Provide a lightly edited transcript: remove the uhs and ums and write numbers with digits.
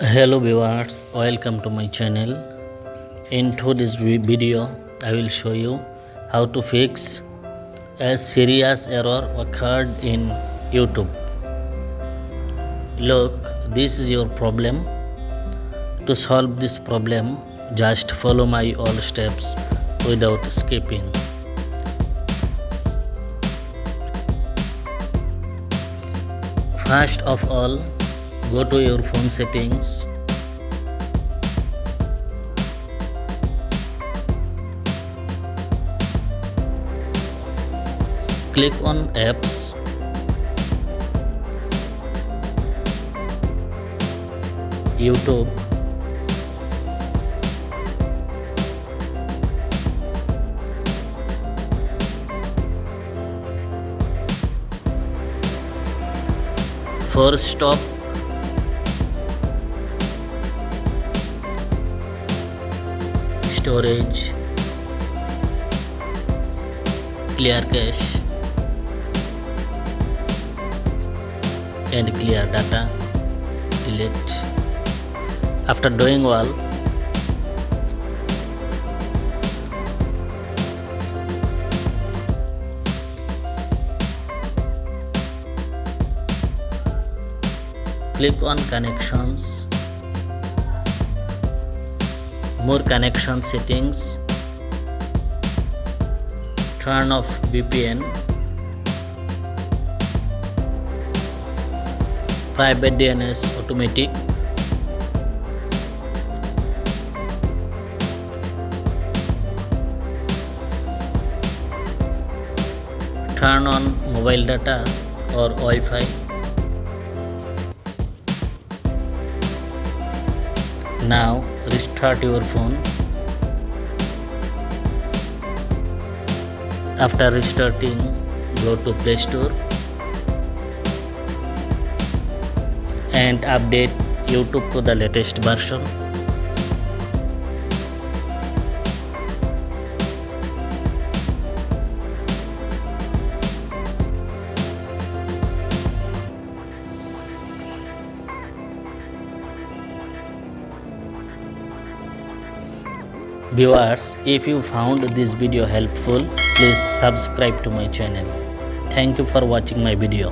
Hello viewers, welcome to my channel. Into this video I will show you how to fix a serious error occurred in YouTube. Look, this is your problem. To solve this problem, just follow my all steps without skipping. First of all, go to your phone settings. Click on apps. YouTube. First stop. Storage, clear cache and clear data, delete. After doing all, click on connections, more connection settings, turn off VPN, private DNS automatic, turn on mobile data or Wi-Fi. Now restart your phone. After restarting, go to Play Store and update YouTube to the latest version. Viewers, if you found this video helpful, please subscribe to my channel. Thank you for watching my video.